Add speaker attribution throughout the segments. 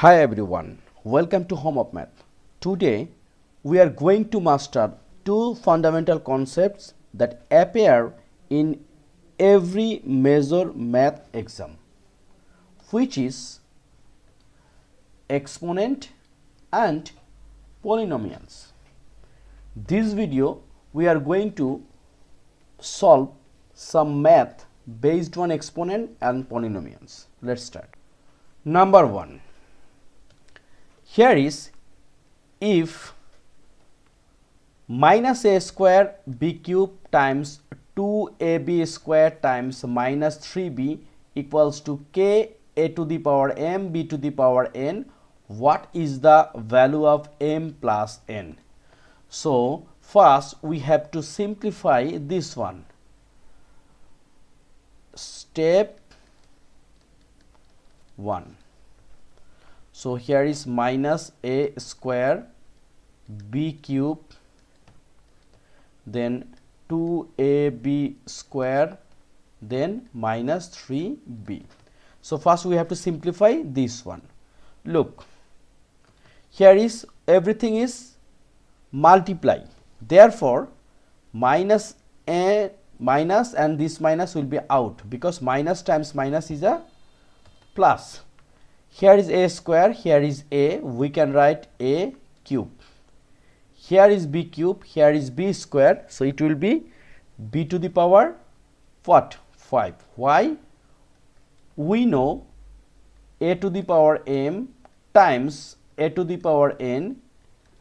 Speaker 1: Hi everyone, welcome to Home of Math. Today we are going to master two fundamental concepts that appear in every major math exam, which is exponent and polynomials. This video we are going to solve some math based on exponent and polynomials. Let's start. Number 1. Here is if minus a square b cube times 2ab square times minus 3b equals to k a to the power m b to the power n, what is the value of m plus n? So first we have to simplify this one. Step 1. So here is minus a square b cube, then 2ab square, then minus 3b. So first we have to simplify this one. Look, here is everything is multiply. Therefore, minus a minus and this minus will be out because minus times minus is a plus. Here is a square, here is a, we can write a cube. Here is b cube, here is b square, so it will be b to the power what? 5. Why? We know a to the power m times a to the power n.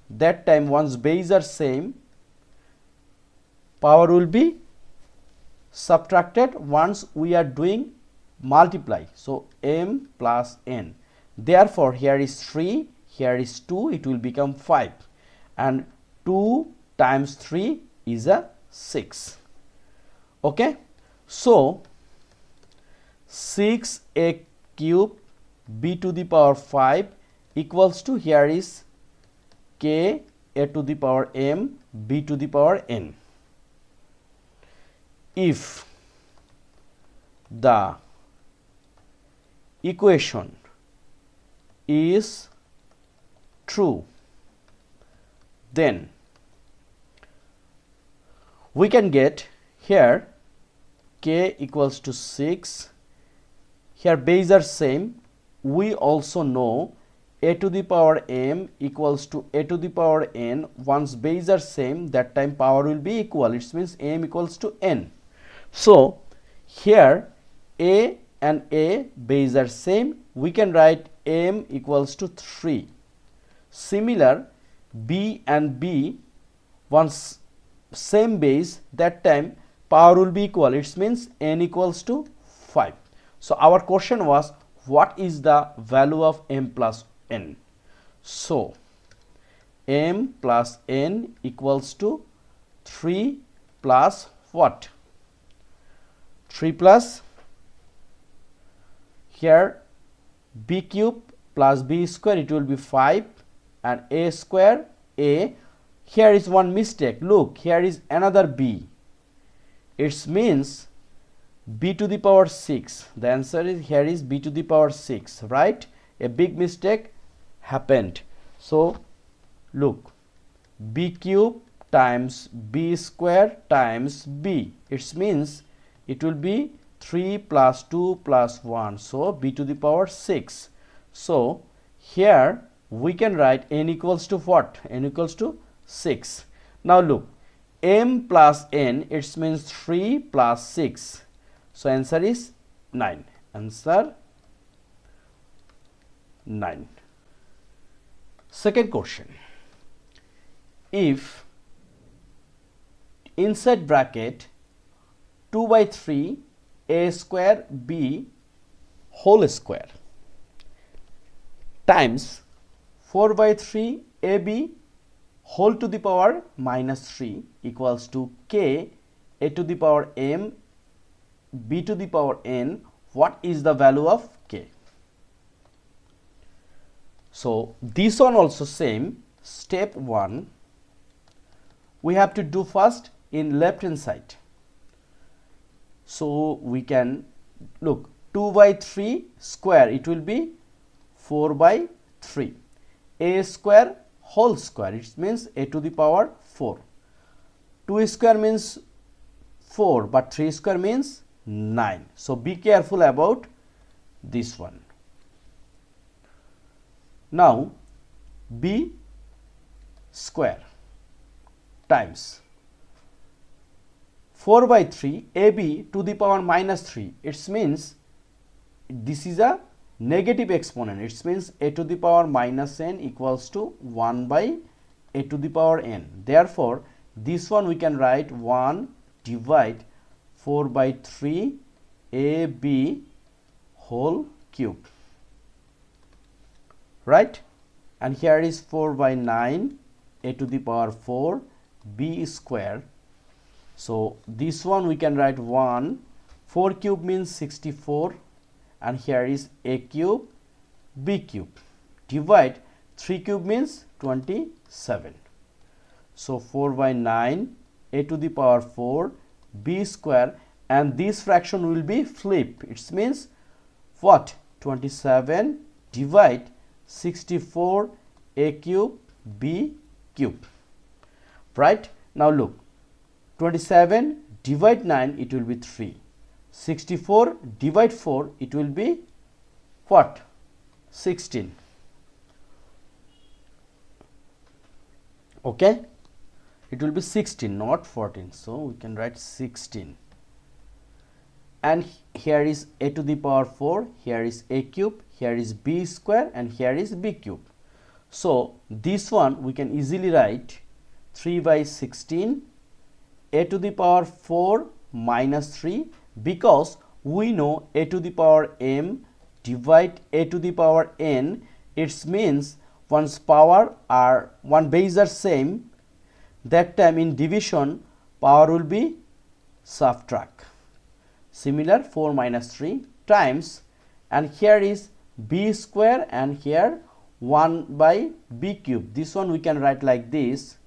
Speaker 1: That time once base are same, power will be subtracted once we are doing multiply. So m plus n. Therefore, here is 3, here is 2, it will become 5, and 2 times 3 is a 6. Okay. So 6a cube b to the power 5 equals to, here is k a to the power m b to the power n. If the equation is true, then we can get here k equals to 6. Here base are same. We also know a to the power m equals to a to the power n. Once base are same, that time power will be equal. It means m equals to n. So here a and a base are same, we can write m equals to 3. Similar, b and b once same base, that time power will be equal. It means n equals to 5. So our question was, what is the value of m plus n? So m plus n equals to 3 plus what? 3 plus here b cube plus b square, it will be 5, and a square a. Here is one mistake. Look, here is another b. It means b to the power 6. The answer is here is b to the power 6, right? A big mistake happened. So look, b cube times b square times b. It means it will be 3 plus 2 plus 1. So b to the power 6. So here we can write n equals to what? N equals to 6. Now look, m plus n, it means 3 plus 6. So answer is 9. Answer 9. Second question. If inside bracket 2 by 3 a square b whole square times 4 by 3 ab whole to the power minus 3 equals to k a to the power m b to the power n, what is the value of k? So this one also same. Step 1, we have to do first in left hand side. So we can look 2 by 3 square, it will be 4 by 3. A square whole square, it means a to the power 4. 2 square means 4, but 3 square means 9. So be careful about this one. Now b square times 4 by 3 ab to the power minus 3. It means this is a negative exponent. It means a to the power minus n equals to 1 by a to the power n. Therefore, this one we can write 1 divide 4 by 3 ab whole cube, right? And here is 4 by 9 a to the power 4 b square. So this one we can write 1, 4 cube means 64, and here is a cube b cube, divide 3 cube means 27. So 4 by 9 a to the power 4 b square, and this fraction will be flipped. It means what? 27 divide 64 a cube b cube, right? Now look, 27 divide 9, it will be 3. 64 divide 4, it will be what? 16. Okay, it will be 16, not 14. So we can write 16. And here is a to the power 4, here is a cube, here is b square, and here is b cube. So this one we can easily write 3 by 16 a to the power 4 minus 3, because we know a to the power m divide a to the power n. It means one's power are one base are same, that time in division power will be subtract. Similar 4 minus 3 times, and here is b square and here 1 by b cube. This one we can write like this,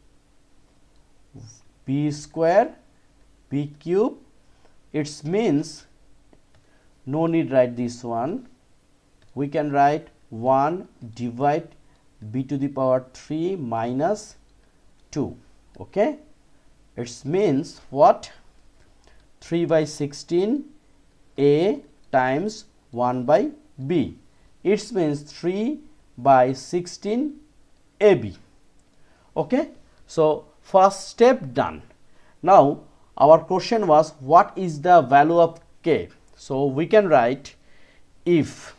Speaker 1: b square b cube. It means no need write this one, we can write 1 divide b to the power 3 minus 2. Okay, it means what? 3 by 16 a times 1 by b. It means 3 by 16 ab. Okay, so first step done. Now our question was what is the value of k? So we can write if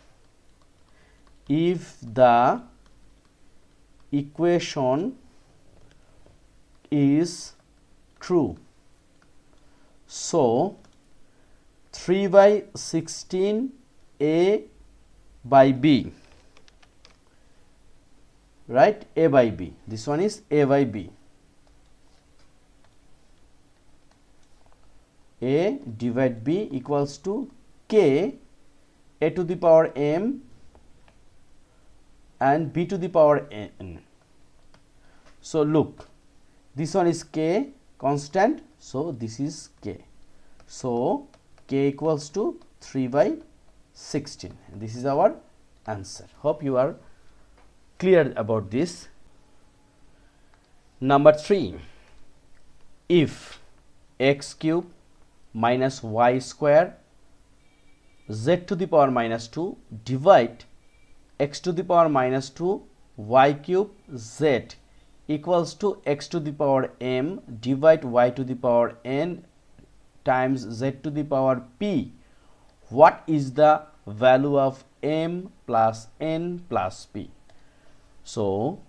Speaker 1: the equation is true, so 3 by 16 a by b, right? A by b, this one is a by b, a divide b equals to k a to the power m and b to the power n. So look, this one is k constant, so this is k, so k equals to 3 by 16. This is our answer. Hope you are clear about this. Number 3, if x cube minus y square z to the power minus 2 divide x to the power minus 2 y cube z equals to x to the power m divide y to the power n times z to the power p, what is the value of m plus n plus p? So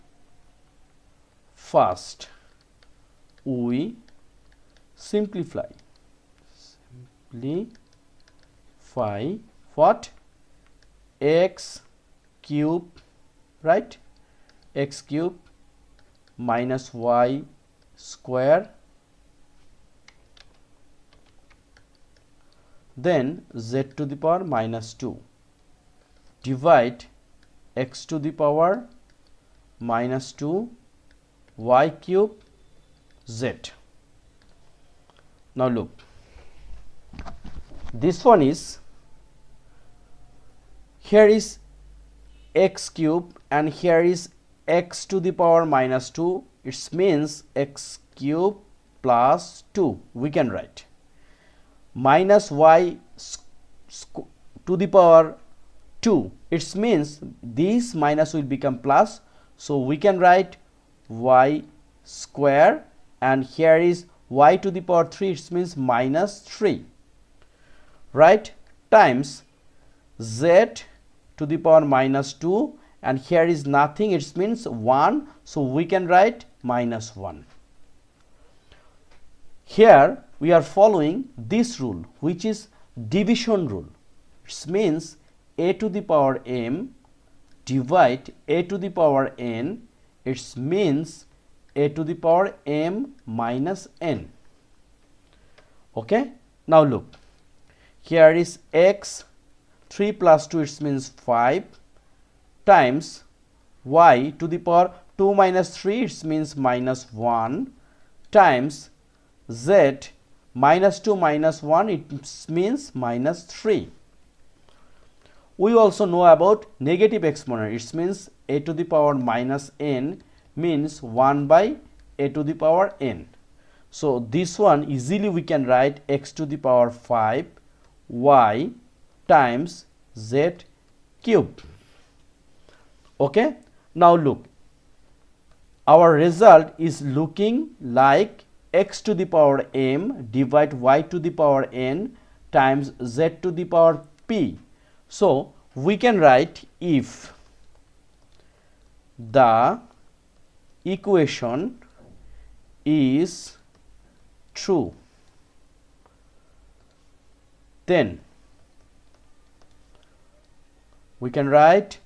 Speaker 1: first we simplify what? X cube, right? X cube minus y square, then z to the power minus 2 divide x to the power minus 2 y cube z. Now look, this one is, here is x cube and here is x to the power minus 2. It means x cube plus 2. We can write minus y to the power 2. It means this minus will become plus. So we can write y square, and here is y to the power 3. It means minus 3. Right? Times z to the power minus 2, and here is nothing. It means 1. So we can write minus 1. Here we are following this rule, which is division rule. It means a to the power m divide a to the power n. It means a to the power m minus n. Okay. Now look, here is x 3 plus 2. It means 5 times y to the power 2 minus 3. It means minus 1 times z minus 2 minus 1. It means minus 3. We also know about negative exponent. It means a to the power minus n means 1 by a to the power n. So this one easily we can write x to the power 5 y times z cube. Okay. Now look, our result is looking like x to the power m divide y to the power n times z to the power p. So we can write, if the equation is true, then we can write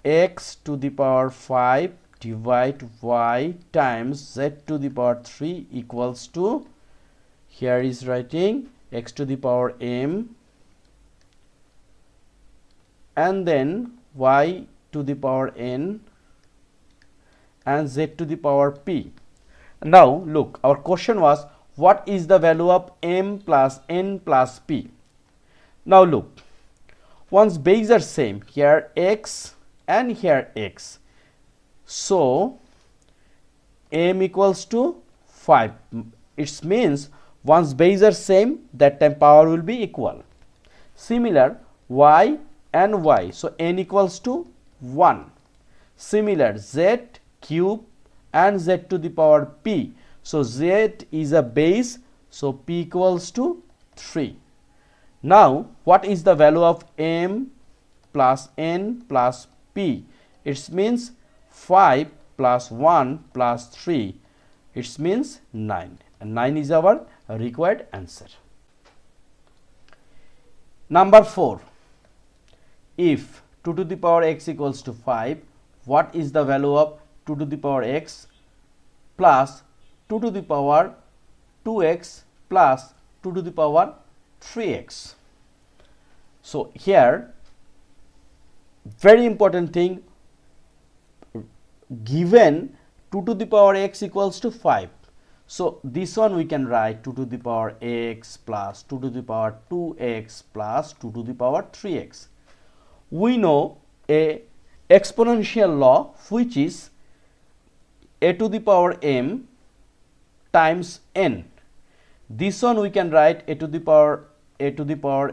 Speaker 1: x to the power 5 divide y times z to the power 3 equals to, here is writing x to the power m and then y to the power n and z to the power p. Now look, our question was what is the value of m plus n plus p. Now look, once base are same, here x and here x, so m equals to 5. It means once base are same, that time power will be equal. Similar y and y, so n equals to 1. Similar z cube and z to the power p, so z is a base, so p equals to 3. Now what is the value of m plus n plus p? It means 5 plus 1 plus 3. It means 9, and 9 is our required answer. Number 4. If 2 to the power x equals to 5, what is the value of 2 to the power x plus 2 to the power 2x plus 2 to the power 3x? So here, very important thing, given 2 to the power x equals to 5. So this one we can write 2 to the power x plus 2 to the power 2x plus 2 to the power 3x. We know a exponential law, which is a to the power m times n. This one we can write a to the power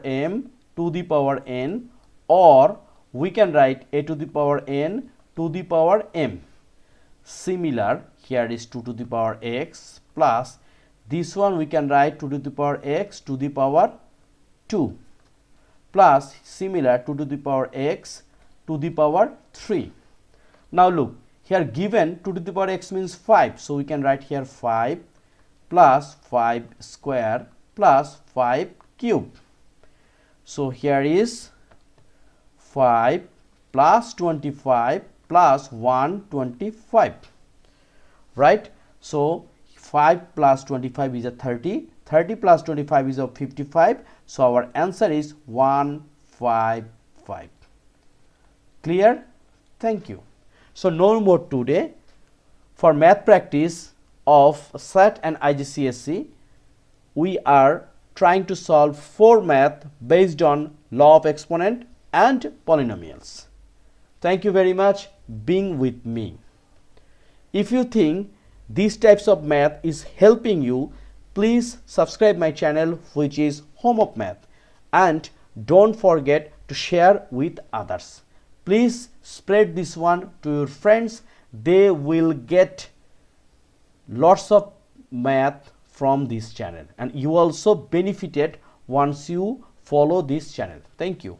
Speaker 1: m to the power n, or we can write a to the power n to the power m. Similar, here is 2 to the power x plus this one we can write 2 to the power x to the power 2 plus similar 2 to the power x to the power 3. Now look, here given 2 to the power x means 5, so we can write here 5 plus 5 square plus 5 cube. So here is 5 plus 25 plus 125, right? So 5 plus 25 is a 30, 30 plus 25 is a 55, so our answer is 155. Clear? Thank you. So no more today. For math practice of SAT and IGCSE, we are trying to solve 4 math based on law of exponent and polynomials. Thank you very much. being with me. If you think these types of math is helping you, please subscribe my channel, which is Home of Math, and don't forget to share with others. Please spread this one to your friends. They will get lots of math from this channel, and you also benefited once you follow this channel. Thank you.